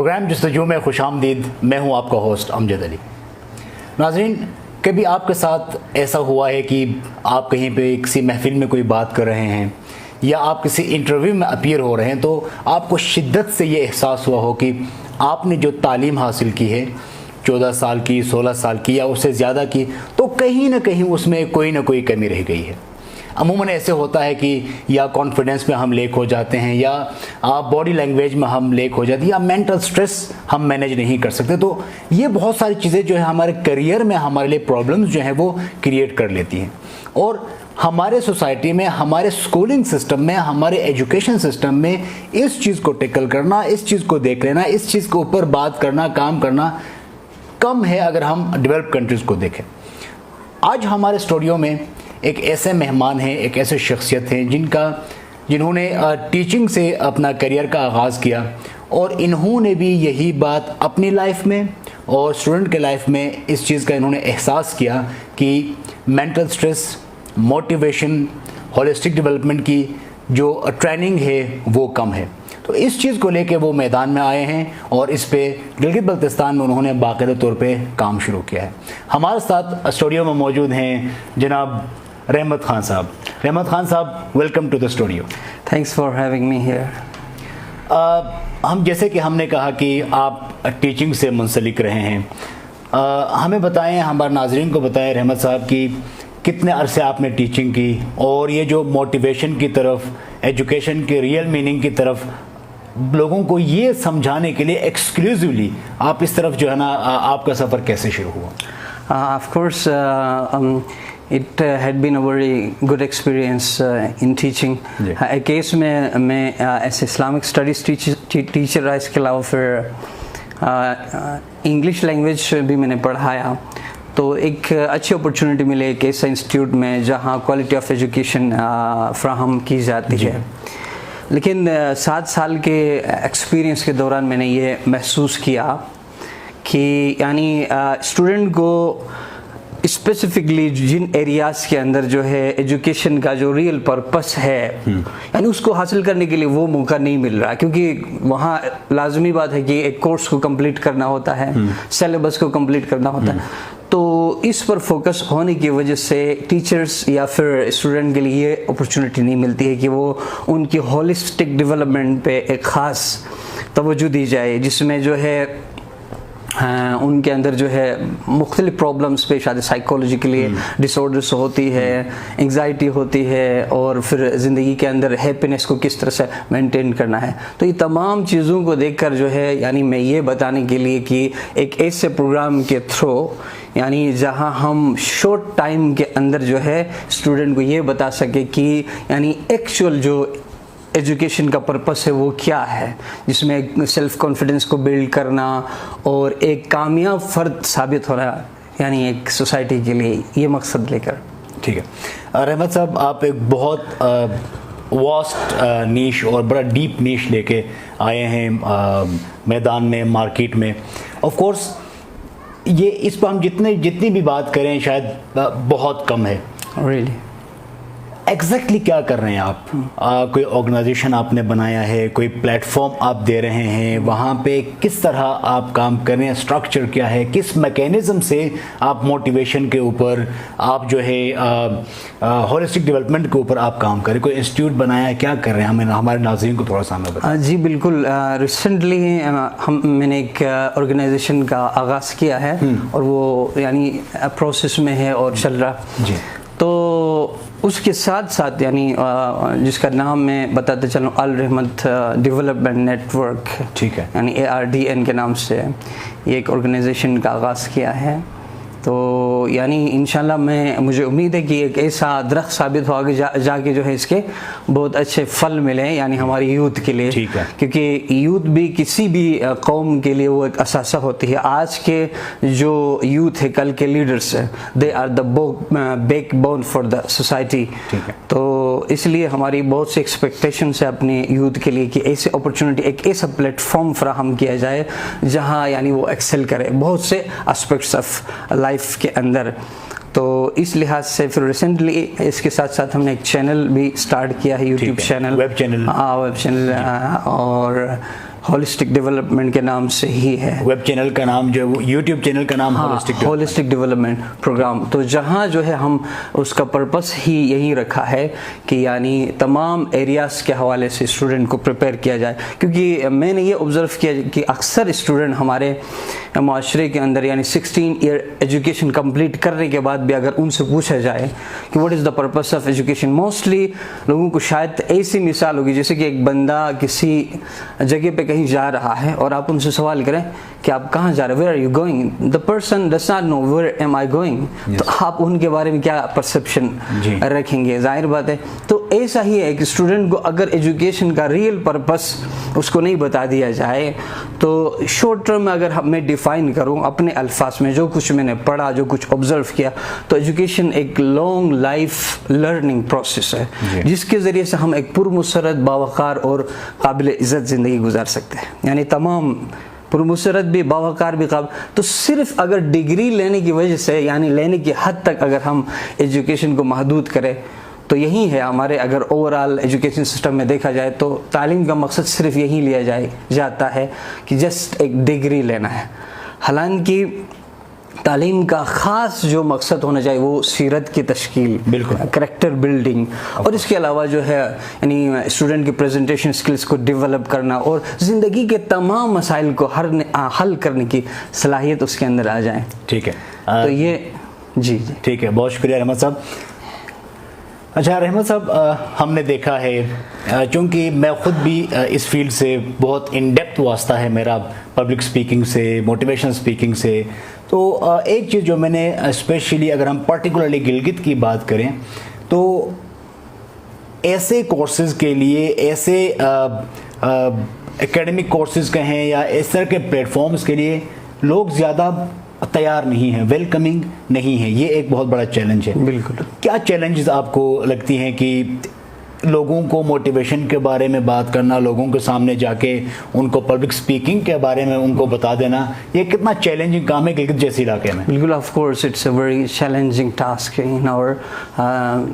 Programme جستجو میں خوش آمدید. میں ہوں آپ کا ہوسٹ امجد علی. ناظرین, کبھی آپ کے ساتھ ایسا ہوا ہے کہ آپ کہیں پہ کسی محفل میں کوئی بات کر رہے ہیں یا آپ کسی انٹرویو میں اپیئر ہو رہے ہیں تو آپ کو شدت سے یہ احساس ہوا ہو کہ آپ نے جو تعلیم حاصل کی ہے 14 سال کی, 16 سال کی یا اس سے زیادہ کی, تو کہیں نہ کہیں اس میں کوئی نہ کوئی کمی رہ گئی ہے. عموماً ایسے ہوتا ہے کہ یا کانفیڈنس میں ہم لیک ہو جاتے ہیں یا باڈی لینگویج میں ہم لیک ہو جاتے ہیں یا مینٹل سٹریس ہم مینیج نہیں کر سکتے. تو یہ بہت ساری چیزیں جو ہے ہمارے کریئر میں ہمارے لیے پرابلمز جو ہیں وہ کریٹ کر لیتی ہیں. اور ہمارے سوسائٹی میں, ہمارے سکولنگ سسٹم میں, ہمارے ایجوکیشن سسٹم میں اس چیز کو ٹیکل کرنا, اس چیز کو دیکھ لینا, اس چیز کے اوپر بات کرنا, کام کرنا کم ہے اگر ہم ڈیولپ کنٹریز کو دیکھیں. آج ہمارے اسٹوڈیو میں ایک ایسے مہمان ہیں, ایک ایسے شخصیت ہیں جنہوں نے ٹیچنگ سے اپنا کریئر کا آغاز کیا اور انہوں نے بھی یہی بات اپنی لائف میں اور اسٹوڈنٹ کے لائف میں اس چیز کا انہوں نے احساس کیا کہ mental stress, motivation, holistic development کی جو ٹریننگ ہے وہ کم ہے. تو اس چیز کو لے کے وہ میدان میں آئے ہیں اور اس پہ گلگت بلتستان میں انہوں نے باقاعدہ طور پہ کام شروع کیا ہے. ہمارے ساتھ اسٹوڈیو میں موجود ہیں جناب رحمت خان صاحب. رحمت خان صاحب, welcome to the studio. Thanks for having me here. ہم جیسے کہ ہم نے کہا کہ آپ ٹیچنگ سے منسلک رہے ہیں, ہمیں بتائیں, ہمارے ناظرین کو بتائیں رحمت صاحب کی کتنے عرصے آپ نے ٹیچنگ کی اور یہ جو موٹیویشن کی طرف, ایجوکیشن کے ریئل میننگ کی طرف لوگوں کو یہ سمجھانے کے لیے ایکسکلوزیولی آپ اس طرف جو ہے نا آپ کا سفر کیسے شروع ہوا؟ Of course, it had been a very good experience in teaching. ایک کیس میں ایسے اسلامک اسٹڈیز ٹیچر رہا, اس کے علاوہ پھر انگلش لینگویج بھی میں نے پڑھایا. تو ایک اچھی اپرچونٹی ملے ایک ایسا انسٹیٹیوٹ میں جہاں کوالٹی آف ایجوکیشن فراہم کی جاتی ہے. لیکن 7 سال کے ایکسپیرینس کے دوران میں نے یہ محسوس کیا کہ یعنی اسٹوڈنٹ کو اسپیسیفکلی جن ایریاز کے اندر جو ہے ایجوکیشن کا جو ریئل پرپس ہے یعنی اس کو حاصل کرنے کے لیے وہ موقع نہیں مل رہا, کیونکہ وہاں لازمی بات ہے کہ ایک کورس کو کمپلیٹ کرنا ہوتا ہے, سلیبس کو کمپلیٹ کرنا ہوتا ہے. تو اس پر فوکس ہونے کی وجہ سے ٹیچرز یا پھر اسٹوڈنٹ کے لیے یہ اپرچونٹی نہیں ملتی ہے کہ وہ ان کی ہولسٹک ڈیولپمنٹ پہ ایک خاص توجہ دی جائے, جس میں جو ہے ان کے اندر جو ہے مختلف پرابلمس پیش آتے, سائیکولوجیکلی ڈس آرڈرس ہوتی ہے, انگزائٹی ہوتی ہے, اور پھر زندگی کے اندر ہیپینس کو کس طرح سے مینٹین کرنا ہے. تو یہ تمام چیزوں کو دیکھ کر جو ہے یعنی میں یہ بتانے کے لیے کہ ایک ایسے پروگرام کے تھرو یعنی جہاں ہم شارٹ ٹائم کے اندر جو ہے اسٹوڈنٹ کو یہ بتا سکے کہ یعنی ایکچوئل جو ایجوکیشن کا پرپس ہے وہ کیا ہے, جس میں سیلف کانفیڈنس کو بلڈ کرنا اور ایک کامیاب فرد ثابت ہونا یعنی ایک سوسائٹی کے لیے, یہ مقصد لے کر. ٹھیک ہے رحمت صاحب, آپ ایک بہت واسٹ نیش اور بڑا ڈیپ نیش لے کے آئے ہیں میدان میں, مارکیٹ میں. آف کورس یہ اس پہ ہم جتنی بھی بات کریں شاید بہت کم ہے. ریئلی ایگزیکٹلی کیا کر رہے ہیں آپ؟ کوئی آرگنائزیشن آپ نے بنایا ہے, کوئی پلیٹ فارم آپ دے رہے ہیں, وہاں پہ کس طرح آپ کام کر رہے ہیں, اسٹرکچر کیا ہے, کس میکینزم سے آپ موٹیویشن کے اوپر, آپ جو ہے ہولسٹک ڈیولپمنٹ کے اوپر آپ کام کریں, کوئی انسٹیٹیوٹ بنایا ہے, کیا کر رہے ہیں؟ ہمارے ناظرین کو تھوڑا سا ہمیں بتائیں. جی بالکل, ریسنٹلی میں نے ایک آرگنائزیشن کا آغاز کیا ہے اور وہ یعنی پروسیس میں ہے اور چل رہا. جی, تو اس کے ساتھ ساتھ یعنی جس کا نام میں بتاتے چلوں الرحمت ڈیولپمنٹ نیٹ ورک, ٹھیک ہے, یعنی ARDN کے نام سے یہ ایک آرگنائزیشن کا آغاز کیا ہے. تو یعنی انشاءاللہ مجھے امید ہے کہ ایک ایسا درخت ثابت ہو آگے جا کے جو ہے اس کے بہت اچھے پھل ملیں یعنی ہماری یوتھ کے لیے, کیونکہ یوتھ بھی کسی بھی قوم کے لیے وہ ایک اثاثہ ہوتی ہے. آج کے جو یوتھ ہے کل کے لیڈرس ہیں, they are the backbone for the society. تو اس لیے ہماری بہت سی ایکسپیکٹیشنس ہے اپنے یوتھ کے لیے کہ ایسے اپرچونٹی, ایک ایسا پلیٹ فارم فراہم کیا جائے جہاں یعنی وہ ایکسل کرے بہت سے اسپیکٹس آف لائف کے اندر. تو اس لحاظ سے پھر ریسنٹلی اس کے ساتھ ساتھ ہم نے ایک چینل بھی سٹارٹ کیا ہے, YouTube channel, web channel, web channel, اور ہولسٹک ڈیولپمنٹ کے نام سے ہی ہے. ویب چینل کا نام جو ہے یوٹیوب چینل کا نام ہولسٹک ڈیولپمنٹ پروگرام. تو جہاں جو ہے ہم اس کا پرپس ہی یہی رکھا ہے کہ یعنی تمام ایریاز کے حوالے سے اسٹوڈنٹ کو پریپیئر کیا جائے, کیونکہ میں نے یہ آبزرو کیا کہ اکثر اسٹوڈنٹ ہمارے معاشرے کے اندر یعنی 16 ایئر ایجوکیشن کمپلیٹ کرنے کے بعد بھی اگر ان سے پوچھا جائے کہ what is the purpose of education, mostly لوگوں کو شاید ایسی مثال ہوگی جیسے کہ ایک بندہ کسی جگہ پہ کہیں جا رہا ہے اور آپ ان سے سوال کریں کہ آپ کہاں جا رہے ہیں, where are you going, the person does not know where am I going, تو آپ ان کے بارے میں کیا پرسیپشن رکھیں گے, ظاہر بات ہے. تو ایسا ہی ہے کہ اسٹوڈنٹ کو اگر ایجوکیشن کا ریئل پرپس اس کو نہیں بتا دیا جائے تو شارٹ ٹرم میں اگر میں ڈیفائن کروں اپنے الفاظ میں جو کچھ میں نے پڑھا, جو کچھ آبزرو کیا, تو ایجوکیشن ایک لانگ لائف لرننگ پروسیس ہے جس کے ذریعے سے ہم ایک پرمسرت, باوقار اور قابل عزت زندگی گزار سکتے ہیں. یعنی تمام پرمسرت بھی, باوقار بھی, تو صرف اگر ڈگری لینے کی وجہ سے یعنی لینے کی حد تک اگر ہم ایجوکیشن کو محدود کریں تو یہی ہے ہمارے اگر اوور آل ایجوکیشن سسٹم میں دیکھا جائے تو تعلیم کا مقصد صرف یہی لیا جاتا ہے کہ جسٹ ایک ڈگری لینا ہے. حالانکہ تعلیم کا خاص جو مقصد ہونا چاہیے وہ سیرت کی تشکیل, بالکل کریکٹر بلڈنگ, اور اس کے علاوہ جو ہے یعنی اسٹوڈنٹ کی پریزنٹیشن سکلز کو ڈیولپ کرنا اور زندگی کے تمام مسائل کو حل کرنے کی صلاحیت اس کے اندر آ جائے. ٹھیک ہے, تو یہ جی ٹھیک ہے, بہت شکریہ رحمت صاحب. اچھا رحمت صاحب, ہم نے دیکھا ہے چونکہ میں خود بھی اس فیلڈ سے بہت ان ڈیپتھ واسطہ ہے میرا, پبلک سپیکنگ سے, موٹیویشن سپیکنگ سے, تو ایک چیز جو میں نے اسپیشلی اگر ہم پرٹیکولرلی گلگت کی بات کریں تو ایسے کورسز کے لیے, ایسے اکیڈمک کورسز کہیں یا اس طرح کے پلیٹ فارمز کے لیے لوگ زیادہ تیار نہیں ہیں, ویلکمنگ نہیں ہے. یہ ایک بہت بڑا چیلنج ہے. بالکل. کیا چیلنجز آپ کو لگتی ہیں کہ لوگوں کو موٹیویشن کے بارے میں بات کرنا, لوگوں کے سامنے جا کے ان کو پبلک سپیکنگ کے بارے میں ان کو بتا دینا, یہ کتنا چیلنجنگ کام ہے گلگت جیسے علاقے میں؟ بالکل, of course it's a very challenging task in our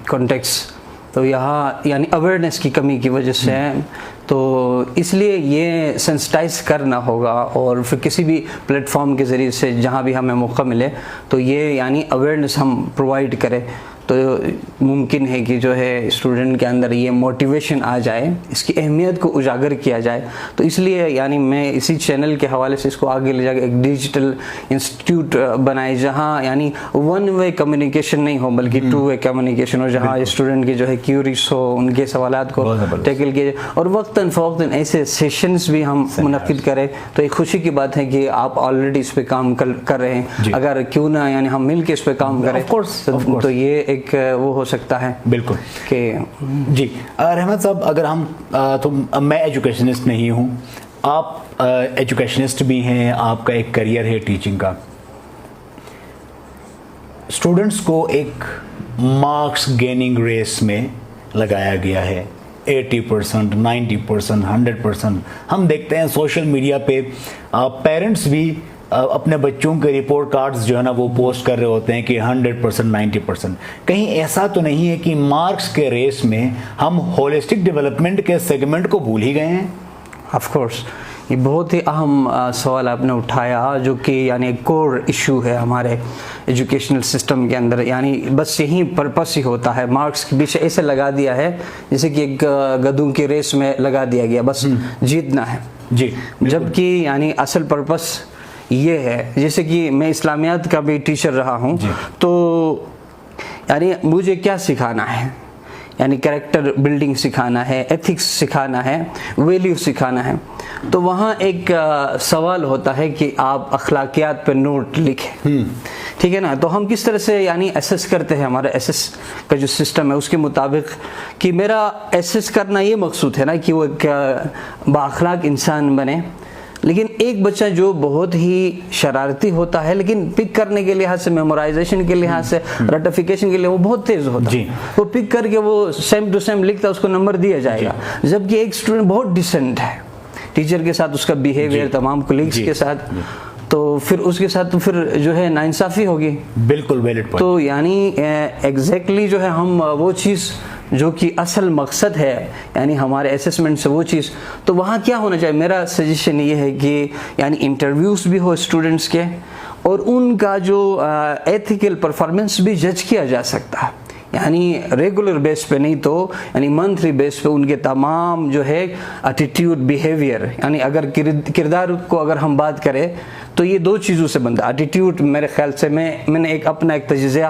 context. تو یہاں یعنی اویئرنیس کی کمی کی وجہ سے ہے, تو اس لیے یہ سینسٹائز کرنا ہوگا اور پھر کسی بھی پلیٹ فارم کے ذریعے سے جہاں بھی ہمیں موقع ملے تو یہ یعنی اویئرنیس ہم پرووائڈ کریں تو ممکن ہے کہ جو ہے اسٹوڈنٹ کے اندر یہ موٹیویشن آ جائے, اس کی اہمیت کو اجاگر کیا جائے. تو اس لیے یعنی میں اسی چینل کے حوالے سے اس کو آگے لے جا کے ایک ڈیجیٹل انسٹیٹیوٹ بنائے جہاں یعنی ون وے کمیونیکیشن نہیں ہو بلکہ ٹو وے کمیونیکیشن ہو, جہاں اسٹوڈنٹ کے جو ہے کیوریز ہو, ان کے سوالات کو ٹیکل کیے جائے, اور وقتاً فوقتاً ایسے سیشنز بھی ہم منعقد کریں. تو ایک خوشی کی بات ہے کہ آپ آلریڈی اس پہ کام کر رہے ہیں, اگر کیوں نہ یعنی ہم مل کے اس پہ کام کریں تو یہ ایک وہ ہو سکتا ہے. بالکل کہ جی رحمت صاحب, اگر ہم تو میں ایجوکیشنسٹ نہیں ہوں, آپ ایجوکیشنسٹ بھی ہیں, آپ کا ایک کریئر ہے ٹیچنگ کا. اسٹوڈنٹس کو ایک مارکس گیننگ ریس میں لگایا گیا ہے, 80%, 90%, 100%. ہم دیکھتے ہیں سوشل میڈیا پہ پیرنٹس بھی اپنے بچوں کے رپورٹ کارڈز جو ہے نا وہ پوسٹ کر رہے ہوتے ہیں کہ 100%, 90%. کہیں ایسا تو نہیں ہے کہ مارکس کے ریس میں ہم ہولسٹک ڈیولپمنٹ کے سیگمنٹ کو بھول ہی گئے ہیں؟ آف کورس, یہ بہت ہی اہم سوال آپ نے اٹھایا جو کہ یعنی ایک کور ایشو ہے ہمارے ایجوکیشنل سسٹم کے اندر. یعنی بس یہی پرپس ہی ہوتا ہے, مارکس کے پیچھے ایسے لگا دیا ہے جیسے کہ ایک گدھوں کی ریس میں لگا دیا گیا, بس جیتنا ہے. جی, جبکہ یعنی اصل پرپس یہ ہے, جیسے کہ میں اسلامیات کا بھی ٹیچر رہا ہوں, تو یعنی مجھے کیا سکھانا ہے, یعنی کریکٹر بلڈنگ سکھانا ہے, ایتھکس سکھانا ہے, ویلیو سکھانا ہے. تو وہاں ایک سوال ہوتا ہے کہ آپ اخلاقیات پہ نوٹ لکھیں, ٹھیک ہے نا. تو ہم کس طرح سے یعنی ایسس کرتے ہیں, ہمارا ایسس کا جو سسٹم ہے اس کے مطابق کہ میرا ایسس کرنا یہ مقصود ہے نا کہ وہ ایک بااخلاق انسان بنے. لیکن ایک بچہ جو بہت ہی شرارتی ہوتا ہے لیکن پک کرنے کے لحاظ سے, میمورائزیشن کے لحاظ سے, رٹیفیکیشن کے لیے وہ بہت تیز ہوتا ہے, وہ پک کر کے وہ سیم ٹو سیم لکھتا ہے, اس کو نمبر دیا جائے گا. جبکہ ایک اسٹوڈنٹ بہت ڈیسنٹ ہے ٹیچر کے ساتھ, اس کا بیہیویئر تمام کولیگس کے ساتھ, تو پھر اس کے ساتھ تو پھر جو ہے ناانصافی ہوگی. بالکل ویلڈ پوائنٹ. تو یعنی ایگزیکٹلی جو ہے ہم وہ چیز جو کہ اصل مقصد ہے یعنی ہمارے اسسمنٹ سے وہ چیز، تو وہاں کیا ہونا چاہیے؟ میرا سجیشن یہ ہے کہ یعنی انٹرویوز بھی ہو اسٹوڈنٹس کے، اور ان کا جو ایتھیکل پرفارمنس بھی جج کیا جا سکتا ہے، یعنی ریگولر بیس پہ نہیں تو یعنی منتھلی بیس پہ ان کے تمام جو ہے ایٹیٹیوڈ، بیہیویئر، یعنی اگر کردار کو اگر ہم بات کریں تو یہ دو چیزوں سے بنتا ہے۔ ایٹیٹیوڈ میرے خیال سے میں نے اپنا ایک تجزیہ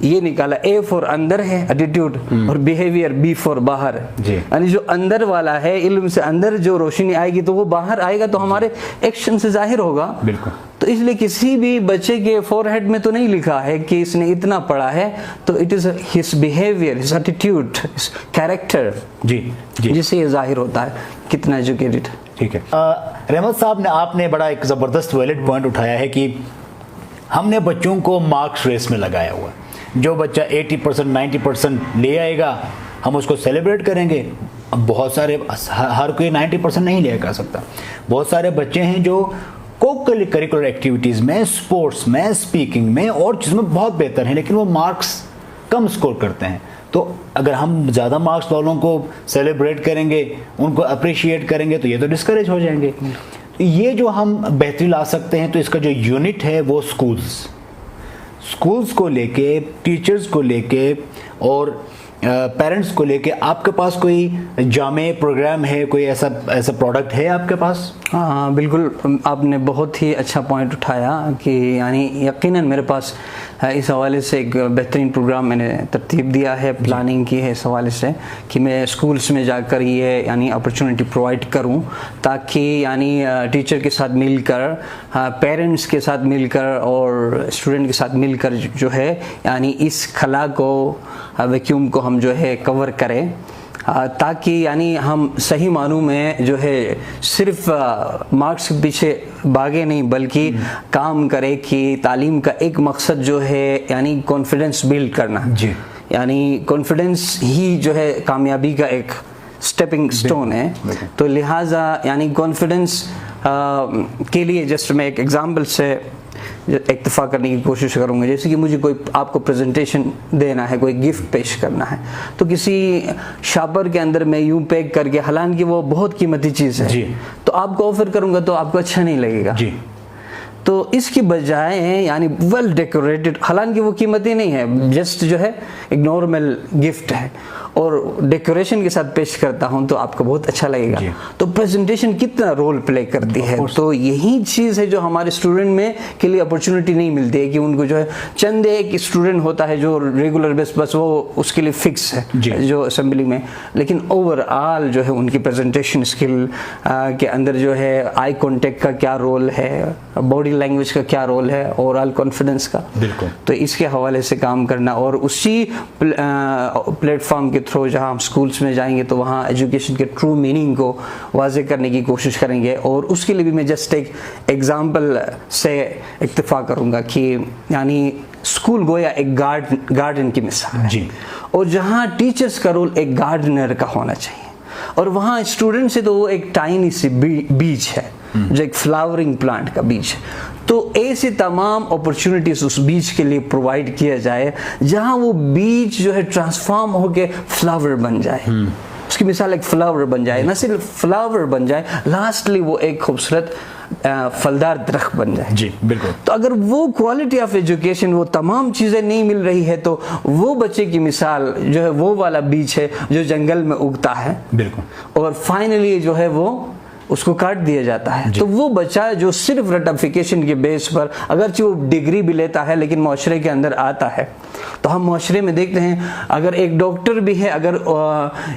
یہ نکالا، اے فور اندر ہے ایٹیٹیوڈ، اور بیہیویئر بی فور باہر، یعنی جو اندر والا ہے، علم سے اندر جو روشنی آئے گی تو وہ باہر آئے گا، تو ہمارے ایکشن سے ظاہر ہوگا۔ بالکل۔ تو اس لیے کسی بھی بچے کے فور ہیڈ میں تو نہیں لکھا ہے کہ اس نے اتنا پڑھا ہے، تو it is his behaviour, his attitude, his character, جس سے یہ ظاہر ہوتا ہے کتنا ایجوکیٹڈ۔ ٹھیک ہے، رحمت صاحب نے آپ نے بڑا ایک زبردست ویلڈ پوائنٹ اٹھایا ہے کہ ہم نے بچوں کو مارکس ریس میں لگایا ہوا ہے، جو بچہ 80% 90% لے آئے گا ہم اس کو سیلیبریٹ کریں گے۔ اب بہت سارے، ہر کوئی 90% نہیں لے کر سکتا، بہت سارے بچے ہیں جو کو کریکولر ایکٹیویٹیز میں، سپورٹس میں، اسپیکنگ میں اور چیزوں میں بہت بہتر ہیں، لیکن وہ مارکس کم سکور کرتے ہیں۔ تو اگر ہم زیادہ مارکس والوں کو سیلیبریٹ کریں گے، ان کو اپریشیٹ کریں گے، تو یہ تو ڈسکریج ہو جائیں گے۔ یہ جو ہم بہتری لا سکتے ہیں، تو اس کا جو یونٹ ہے وہ سکولز کو لے کے، ٹیچرز کو لے کے اور پیرنٹس کو لے کے، آپ کے پاس کوئی جامع پروگرام ہے، کوئی ایسا پروڈکٹ ہے آپ کے پاس؟ ہاں بالکل، آپ نے بہت ہی اچھا پوائنٹ اٹھایا کہ یعنی یقیناً میرے پاس اس حوالے سے ایک بہترین پروگرام میں نے ترتیب دیا ہے، پلاننگ کی ہے اس حوالے سے کہ میں اسکولس میں جا کر یہ یعنی اپرچونٹی پرووائڈ کروں، تاکہ یعنی ٹیچر کے ساتھ مل کر، پیرنٹس کے ساتھ مل کر اور اسٹوڈنٹ کے ساتھ مل کر جو ہے یعنی اس خلا کو، ویکیوم کو ہم جو ہے کور کریں، تاکہ یعنی ہم صحیح معنوں میں جو ہے صرف مارکس کے پیچھے بھاگے نہیں، بلکہ کام کرے کہ تعلیم کا ایک مقصد جو ہے یعنی کانفیڈنس بلڈ کرنا، یعنی کانفیڈنس ہی جو ہے کامیابی کا ایک سٹیپنگ سٹون ہے۔ تو لہٰذا یعنی کانفیڈنس کے لیے جسٹ میں ایک ایگزامپل سے اکتفا کرنے کی کوشش کروں گا، جیسے کہ مجھے کوئی آپ کو پریزنٹیشن دینا ہے، کوئی گفٹ پیش کرنا ہے، تو کسی شاپر کے اندر میں یوں پیک کر کے، حالانکہ وہ بہت قیمتی چیز ہے، تو آپ کو آفر کروں گا تو آپ کو اچھا نہیں لگے گا۔ تو اس کی بجائے یعنی ویل ڈیکوریٹڈ، حالانکہ وہ قیمتی نہیں ہے، جسٹ جو ہے ایک نارمل گفٹ ہے، اور ڈیکوریشن کے ساتھ پیش کرتا ہوں تو آپ کو بہت اچھا لگے گا۔ تو پریزنٹیشن کتنا رول پلے کرتی ہے، تو یہی چیز ہے جو ہمارے اسٹوڈنٹ میں کے لیے اپرچونٹی نہیں ملتی ہے، کہ ان کو جو ہے چند ایک اسٹوڈنٹ ہوتا ہے جو ریگولر بیس، بس وہ اس کے لیے فکس ہے جو اسمبلی میں، لیکن اوور آل جو ہے ان کی پریزنٹیشن اسکل کے اندر جو ہے آئی کانٹیکٹ کا کیا رول ہے، باڈی لینگویج کا کیا رول ہے، اوور آل کانفیڈنس کا، تو اس کے حوالے سے کام کرنا، اور اسی پلیٹ فارم کے تھرو جہاں ہم سکولز میں جائیں گے تو وہاں ایجوکیشن کے ٹرو میننگ کو واضح کرنے کی کوشش کریں گے۔ اور اس کے لیے بھی میں جسٹ ایک ایگزامپل سے اکتفا کروں گا کہ یعنی اسکول گویا ایک گارڈن کی مثال ہے، اور جہاں ٹیچرز کا رول ایک گارڈنر کا ہونا چاہیے، اور وہاں اسٹوڈنٹ سے تو وہ ایک ٹائنی سی بیج ہے، جو ایک فلاورنگ پلانٹ کا بیج ہے، تو ایسے تمام اپرچونٹیز اس بیج کے لیے پرووائڈ کیا جائے جہاں وہ بیج جو ہے ٹرانسفارم ہو کے فلاور بن جائے، اس کی مثال ایک فلاور بن جائے، نہ صرف فلاور بن جائے، لاسٹلی وہ ایک خوبصورت پھلدار درخت بن جائے۔ بالکل۔ تو اگر وہ کوالٹی آف ایجوکیشن، وہ تمام چیزیں نہیں مل رہی ہے، تو وہ بچے کی مثال جو ہے وہ والا بیج ہے جو جنگل میں اگتا ہے، بالکل، اور فائنلی جو ہے وہ اس کو کاٹ دیا جاتا ہے۔ تو وہ بچہ جو صرف رٹیفیکیشن کے بیس پر اگرچہ وہ ڈگری بھی لیتا ہے لیکن معاشرے کے اندر آتا ہے، تو ہم معاشرے میں دیکھتے ہیں اگر ایک ڈاکٹر بھی ہے، اگر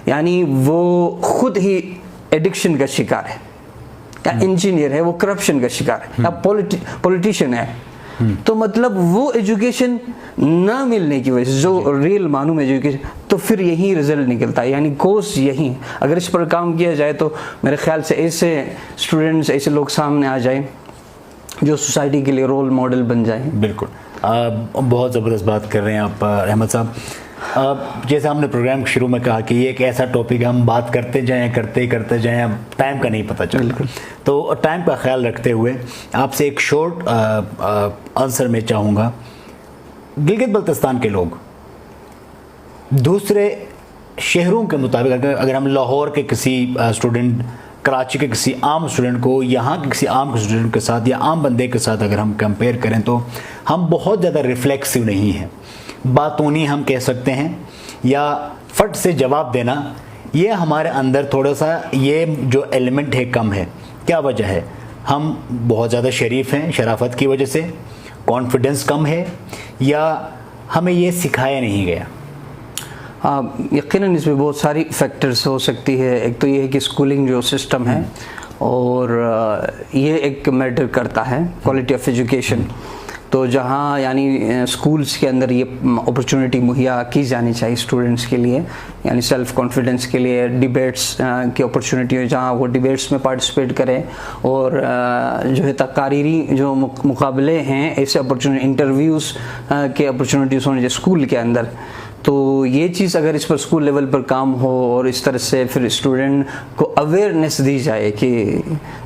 یعنی وہ خود ہی ایڈکشن کا شکار ہے، یا انجینئر ہے وہ کرپشن کا شکار ہے، یا پولیٹیشین ہے، تو مطلب وہ ایجوکیشن نہ ملنے کی وجہ سے، جو ریل معنوں میں ایجوکیشن، تو پھر یہی رزلٹ نکلتا ہے، یعنی کوز یہی۔ اگر اس پر کام کیا جائے تو میرے خیال سے ایسے اسٹوڈنٹس، ایسے لوگ سامنے آ جائیں جو سوسائٹی کے لیے رول ماڈل بن جائیں۔ بالکل، بہت زبردست بات کر رہے ہیں آپ احمد صاحب۔ جیسے ہم نے پروگرام شروع میں کہا کہ یہ ایک ایسا ٹاپک ہے، ہم بات کرتے کرتے جائیں، اب ٹائم کا نہیں پتہ چلتا، تو ٹائم کا خیال رکھتے ہوئے آپ سے ایک شارٹ آنسر میں چاہوں گا۔ گلگت بلتستان کے لوگ دوسرے شہروں کے مطابق اگر ہم لاہور کے کسی اسٹوڈنٹ، کراچی کے کسی عام اسٹوڈنٹ کو یہاں کے کسی عام اسٹوڈنٹ کے ساتھ یا عام بندے کے ساتھ اگر ہم کمپیئر کریں تو ہم بہت زیادہ ریفلیکسو نہیں ہیں، باتونی ہم کہہ سکتے ہیں، یا فٹ سے جواب دینا، یہ ہمارے اندر تھوڑا سا یہ جو ایلیمنٹ ہے کم ہے. کیا وجہ ہے؟ ہم بہت زیادہ شریف ہیں، شرافت کی وجہ سے، کانفیڈنس کم ہے، یا ہمیں یہ سکھایا نہیں گیا؟ یقیناً اس میں بہت ساری فیکٹرز ہو سکتی ہے. ایک تو یہ ہے کہ اسکولنگ جو سسٹم ہے، اور یہ ایک میٹر کرتا ہے، کوالٹی آف ایجوکیشن. تو جہاں یعنی اسکولس کے اندر یہ اپرچونٹی مہیا کی جانی چاہیے اسٹوڈنٹس کے لیے، یعنی سیلف کانفیڈنس کے لیے، ڈیبیٹس کی اپرچونٹی ہو جہاں وہ ڈیبیٹس میں پارٹیسپیٹ کریں، اور جو ہے تقاریری جو مقابلے ہیں، ایسے اپرچونٹی، انٹرویوز کے اپرچونیٹیز ہونے چاہیے اسکول کے اندر. تو یہ چیز اگر اس پر اسکول لیول پر کام ہو اور اس طرح سے پھر اسٹوڈنٹ کو اویئرنیس دی جائے کہ،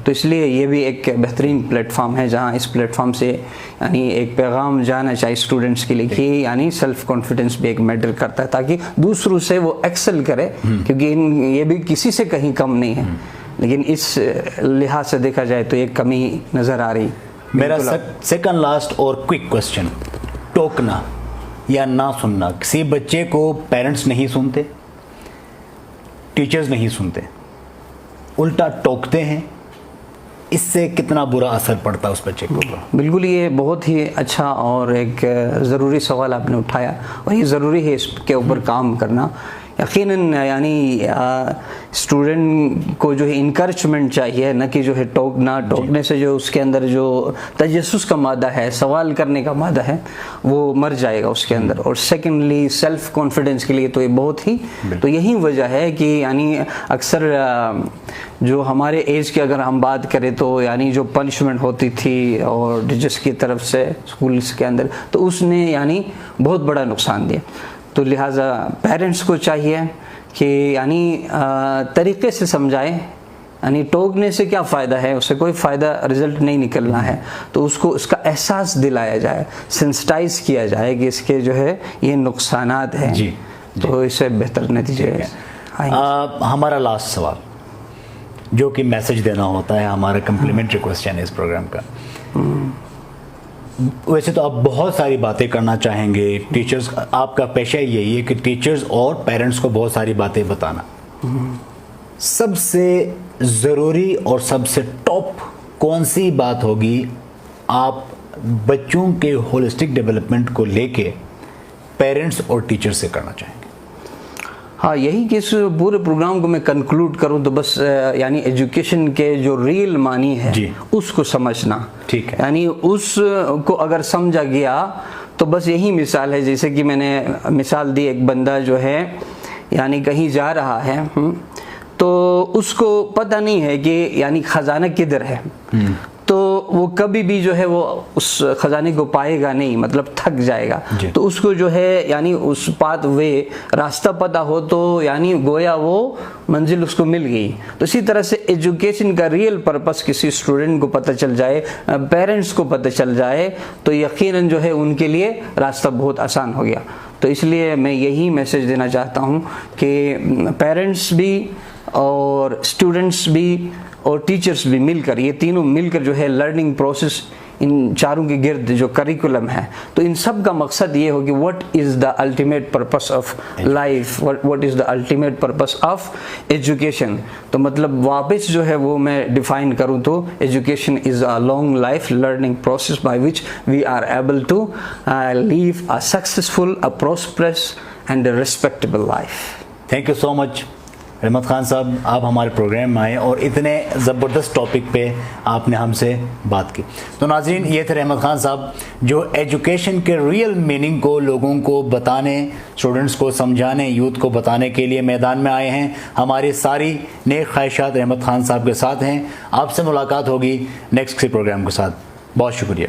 تو اس لیے یہ بھی ایک بہترین پلیٹ فارم ہے جہاں اس پلیٹ فارم سے یعنی ایک پیغام جانا چاہیے اسٹوڈنٹس کے لیے کہ یعنی سیلف کانفیڈنس بھی ایک میٹر کرتا ہے تاکہ دوسروں سے وہ ایکسل کرے، کیونکہ یہ بھی کسی سے کہیں کم نہیں ہے، لیکن اس لحاظ سے دیکھا جائے تو ایک کمی نظر آ رہی. میرا سیکنڈ لاسٹ اور کوئک کوشچن، ٹوکنا یا نہ سننا. کسی بچے کو پیرنٹس نہیں سنتے، ٹیچرز نہیں سنتے، الٹا ٹوکتے ہیں، اس سے کتنا برا اثر پڑتا ہے اس بچے کو؟ بالکل، یہ بہت ہی اچھا اور ایک ضروری سوال آپ نے اٹھایا، اور یہ ضروری ہے اس کے اوپر کام کرنا. یقیناً یعنی اسٹوڈنٹ کو جو ہے انکریجمنٹ چاہیے، نہ کہ جو ہے ٹوکنے سے جو اس کے اندر جو تجسس کا مادہ ہے، سوال کرنے کا مادہ ہے، وہ مر جائے گا اس کے اندر. اور سیکنڈلی سیلف کانفیڈنس کے لیے تو یہ بہت ہی، تو یہی وجہ ہے کہ یعنی اکثر جو ہمارے ایج کی اگر ہم بات کریں تو یعنی جو پنشمنٹ ہوتی تھی اور ٹیچرس کی طرف سے اسکولس کے اندر، تو اس نے یعنی بہت بڑا نقصان دیا. تو لہٰذا پیرنٹس کو چاہیے کہ یعنی طریقے سے سمجھائے، یعنی ٹوکنے سے کیا فائدہ ہے، اس سے کوئی فائدہ رزلٹ نہیں نکلنا ہے. تو اس کو اس کا احساس دلایا جائے، سینسٹائز کیا جائے کہ اس کے جو ہے یہ نقصانات ہیں، تو اس سے بہتر نتیجے. ہمارا لاسٹ سوال جو کہ میسج دینا ہوتا ہے، ہمارا کمپلیمنٹری کوسچن ہے اس پروگرام کا. ویسے تو آپ بہت ساری باتیں کرنا چاہیں گے، ٹیچرز، آپ کا پیشہ یہی ہے کہ ٹیچرز اور پیرنٹس کو بہت ساری باتیں بتانا. سب سے ضروری اور سب سے ٹاپ کون سی بات ہوگی آپ بچوں کے ہولسٹک ڈیولپمنٹ کو لے کے پیرنٹس اور ٹیچر سے کرنا چاہیں گے؟ ہاں، یہی کہ اس پورے پروگرام کو میں کنکلوڈ کروں تو بس یعنی ایجوکیشن کے جو ریل معنی ہے اس کو سمجھنا. ٹھیک ہے، یعنی اس کو اگر سمجھا گیا تو بس یہی مثال ہے، جیسے کہ میں نے مثال دی، ایک بندہ جو ہے یعنی کہیں جا رہا ہے تو اس کو پتہ نہیں ہے کہ یعنی خزانہ کدھر ہے، تو وہ کبھی بھی جو ہے وہ اس خزانے کو پائے گا نہیں، مطلب تھک جائے گا. تو اس کو جو ہے یعنی اس پاتھ وے راستہ پتہ ہو تو یعنی گویا وہ منزل اس کو مل گئی. تو اسی طرح سے ایجوکیشن کا ریئل پرپس کسی اسٹوڈنٹ کو پتہ چل جائے، پیرنٹس کو پتہ چل جائے، تو یقیناً جو ہے ان کے لیے راستہ بہت آسان ہو گیا. تو اس لیے میں یہی میسج دینا چاہتا ہوں کہ پیرنٹس بھی اور اسٹوڈنٹس بھی اور ٹیچرس بھی مل کر، یہ تینوں مل کر جو ہے لرننگ پروسیس ان چاروں کے گرد جو کریکولم ہے، تو ان سب کا مقصد یہ ہو کہ what is the ultimate purpose of life, what is the ultimate purpose of education. تو مطلب واپس جو ہے وہ میں ڈیفائن کروں تو education is a long life learning process by which we are able to live a successful, a prosperous and a respectable life. Thank you so much Rahmat Khan صاحب، آپ ہمارے پروگرام میں آئے اور اتنے زبردست ٹاپک پہ آپ نے ہم سے بات کی. تو ناظرین، یہ تھے رحمت خان صاحب جو ایجوکیشن کے ریئل میننگ کو لوگوں کو بتانے، اسٹوڈنٹس کو سمجھانے، یوتھ کو بتانے کے لیے میدان میں آئے ہیں. ہماری ساری نیک خواہشات رحمت خان صاحب کے ساتھ ہیں. آپ سے ملاقات ہوگی نیکسٹ کسی پروگرام کے ساتھ. بہت شکریہ.